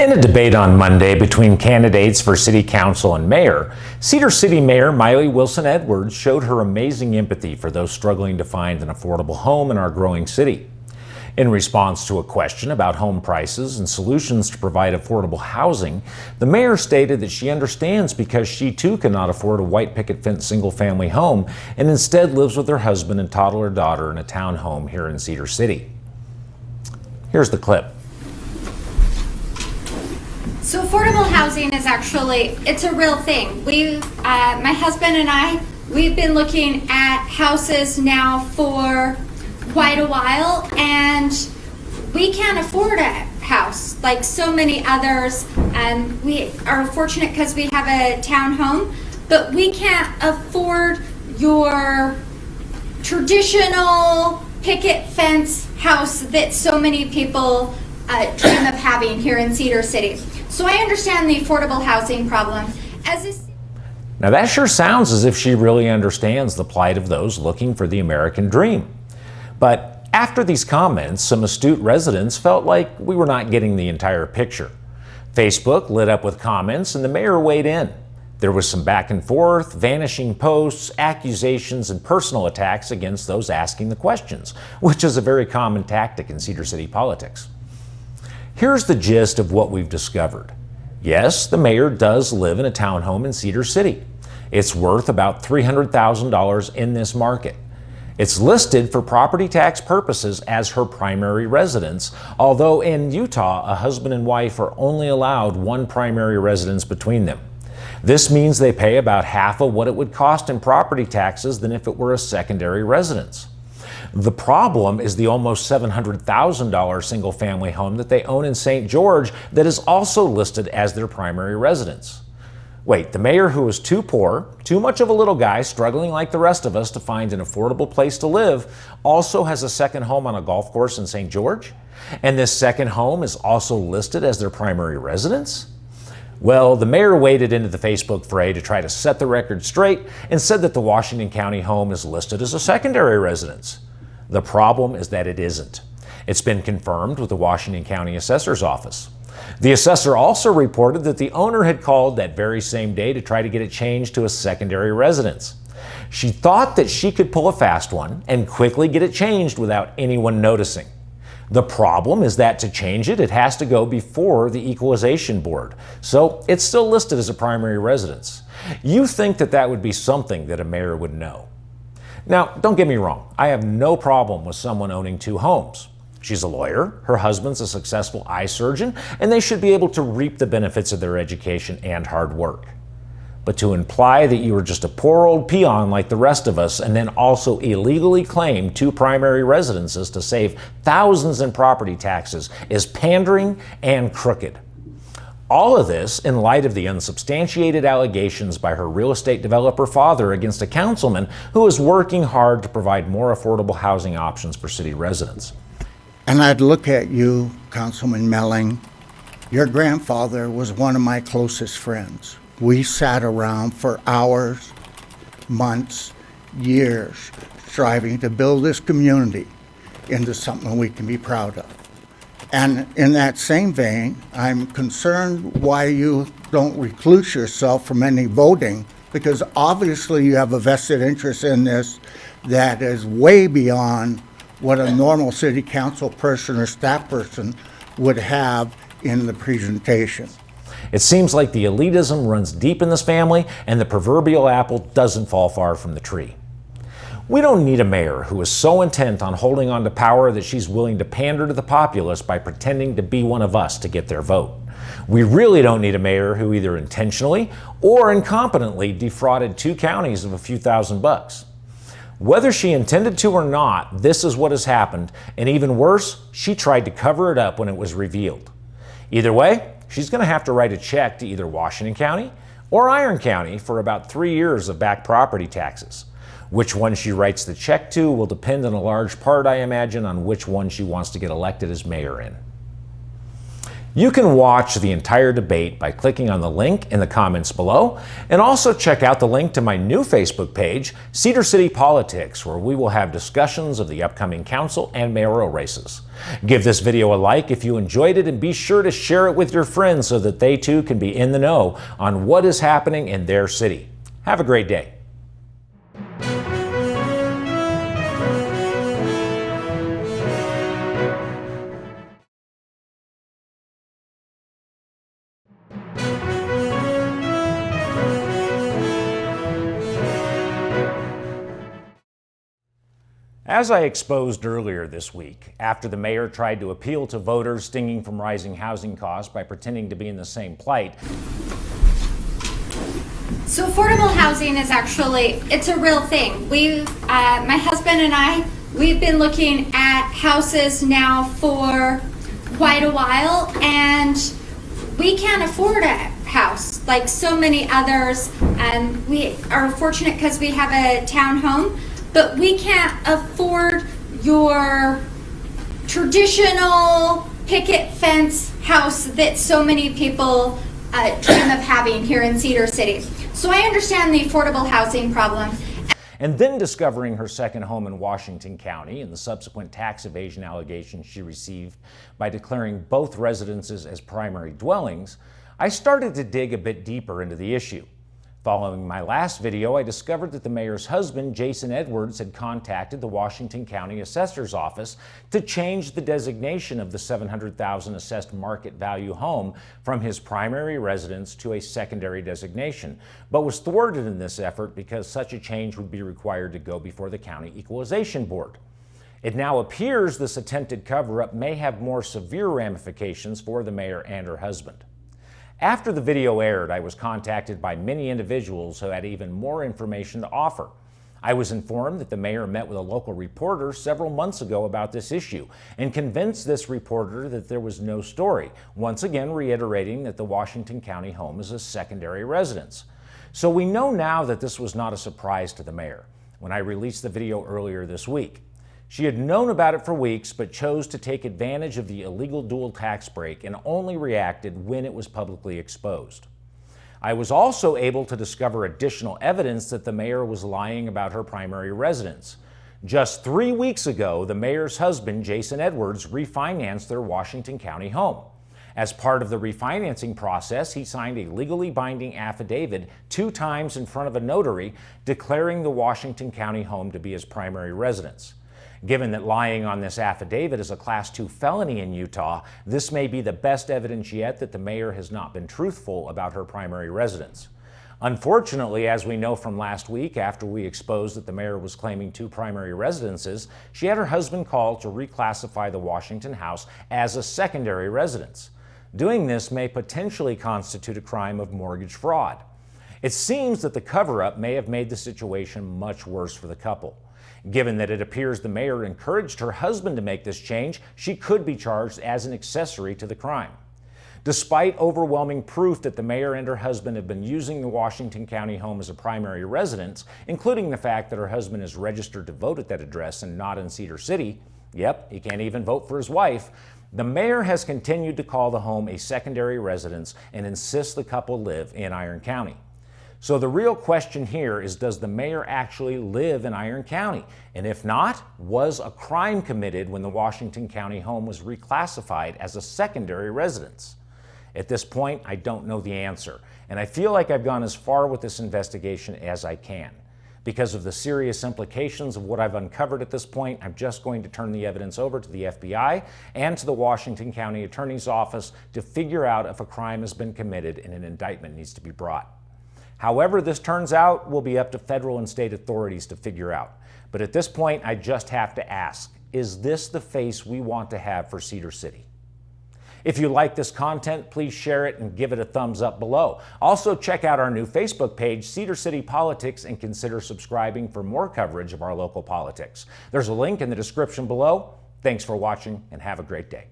In a debate on Monday between candidates for city council and mayor, Cedar City Mayor Maile Wilson-Edwards showed her amazing empathy for those struggling to find an affordable home in our growing city. In response to a question about home prices and solutions to provide affordable housing, the mayor stated that she understands because she too cannot afford a white picket fence single-family home and instead lives with her husband and toddler daughter in a townhome here in Cedar City. Here's the clip. So affordable housing is it's a real thing. My husband and I, we've been looking at houses now for quite a while, and we can't afford a house like so many others. We are fortunate because we have a townhome, but we can't afford your traditional picket fence house that so many people dream of having here in Cedar City. So I understand the affordable housing problem. Now that sure sounds as if she really understands the plight of those looking for the American dream. But after these comments, some astute residents felt like we were not getting the entire picture. Facebook lit up with comments and the mayor weighed in. There was some back and forth, vanishing posts, accusations, and personal attacks against those asking the questions, which is a very common tactic in Cedar City politics. Here's the gist of what we've discovered. Yes, the mayor does live in a townhome in Cedar City. It's worth about $300,000 in this market. It's listed for property tax purposes as her primary residence, although in Utah, a husband and wife are only allowed one primary residence between them. This means they pay about half of what it would cost in property taxes than if it were a secondary residence. The problem is the almost $700,000 single-family home that they own in St. George that is also listed as their primary residence. Wait, the mayor, who is too poor, too much of a little guy struggling like the rest of us to find an affordable place to live, also has a second home on a golf course in St. George? And this second home is also listed as their primary residence? Well, the mayor waded into the Facebook fray to try to set the record straight and said that the Washington County home is listed as a secondary residence. The problem is that it isn't. It's been confirmed with the Washington County Assessor's Office. The assessor also reported that the owner had called that very same day to try to get it changed to a secondary residence. She thought that she could pull a fast one and quickly get it changed without anyone noticing. The problem is that to change it, it has to go before the Equalization Board. So it's still listed as a primary residence. You think that that would be something that a mayor would know. Now, don't get me wrong. I have no problem with someone owning two homes. She's a lawyer, her husband's a successful eye surgeon, and they should be able to reap the benefits of their education and hard work. But to imply that you were just a poor old peon like the rest of us and then also illegally claim two primary residences to save thousands in property taxes is pandering and crooked. All of this in light of the unsubstantiated allegations by her real estate developer father against a councilman who is working hard to provide more affordable housing options for city residents. And I'd look at you, Councilman Melling. Your grandfather was one of my closest friends. We sat around for hours, months, years, striving to build this community into something we can be proud of. And in that same vein, I'm concerned why you don't recluse yourself from any voting, because obviously you have a vested interest in this that is way beyond what a normal city council person or staff person would have in the presentation. It seems like the elitism runs deep in this family and the proverbial apple doesn't fall far from the tree. We don't need a mayor who is so intent on holding on to power that she's willing to pander to the populace by pretending to be one of us to get their vote. We really don't need a mayor who either intentionally or incompetently defrauded two counties of a few $1,000s. Whether she intended to or not, this is what has happened, and even worse, she tried to cover it up when it was revealed. Either way, she's going to have to write a check to either Washington County or Iron County for about 3 years of back property taxes. Which one she writes the check to will depend in a large part, I imagine, on which one she wants to get elected as mayor in. You can watch the entire debate by clicking on the link in the comments below, and also check out the link to my new Facebook page, Cedar City Politics, where we will have discussions of the upcoming council and mayoral races. Give this video a like if you enjoyed it, and be sure to share it with your friends so that they too can be in the know on what is happening in their city. Have a great day. As I exposed earlier this week, after the mayor tried to appeal to voters stinging from rising housing costs by pretending to be in the same plight. So affordable housing is it's a real thing. My husband and I, we've been looking at houses now for quite a while, and we can't afford a house like so many others. And we are fortunate because we have a townhome. But we can't afford your traditional picket fence house that so many people dream of having here in Cedar City. So I understand the affordable housing problem. And then discovering her second home in Washington County and the subsequent tax evasion allegations she received by declaring both residences as primary dwellings, I started to dig a bit deeper into the issue. Following my last video, I discovered that the mayor's husband, Jason Edwards, had contacted the Washington County Assessor's Office to change the designation of the $700,000 assessed market value home from his primary residence to a secondary designation, but was thwarted in this effort because such a change would be required to go before the County Equalization Board. It now appears this attempted cover-up may have more severe ramifications for the mayor and her husband. After the video aired, I was contacted by many individuals who had even more information to offer. I was informed that the mayor met with a local reporter several months ago about this issue and convinced this reporter that there was no story, once again reiterating that the Washington County home is a secondary residence. So we know now that this was not a surprise to the mayor when I released the video earlier this week. She had known about it for weeks, but chose to take advantage of the illegal dual tax break and only reacted when it was publicly exposed. I was also able to discover additional evidence that the mayor was lying about her primary residence. Just 3 weeks ago, the mayor's husband, Jason Edwards, refinanced their Washington County home. As part of the refinancing process, he signed a legally binding affidavit 2 times in front of a notary declaring the Washington County home to be his primary residence. Given that lying on this affidavit is a Class 2 felony in Utah, this may be the best evidence yet that the mayor has not been truthful about her primary residence. Unfortunately, as we know from last week, after we exposed that the mayor was claiming 2 primary residences, she had her husband called to reclassify the Washington house as a secondary residence. Doing this may potentially constitute a crime of mortgage fraud. It seems that the cover-up may have made the situation much worse for the couple. Given that it appears the mayor encouraged her husband to make this change, she could be charged as an accessory to the crime. Despite overwhelming proof that the mayor and her husband have been using the Washington County home as a primary residence, including the fact that her husband is registered to vote at that address and not in Cedar City, yep, he can't even vote for his wife, the mayor has continued to call the home a secondary residence and insists the couple live in Iron County. So the real question here is, does the mayor actually live in Iron County? And if not, was a crime committed when the Washington County home was reclassified as a secondary residence? At this point, I don't know the answer, and I feel like I've gone as far with this investigation as I can. Because of the serious implications of what I've uncovered at this point, I'm just going to turn the evidence over to the FBI and to the Washington County Attorney's Office to figure out if a crime has been committed and an indictment needs to be brought. However this turns out will be up to federal and state authorities to figure out. But at this point, I just have to ask, is this the face we want to have for Cedar City? If you like this content, please share it and give it a thumbs up below. Also, check out our new Facebook page, Cedar City Politics, and consider subscribing for more coverage of our local politics. There's a link in the description below. Thanks for watching and have a great day.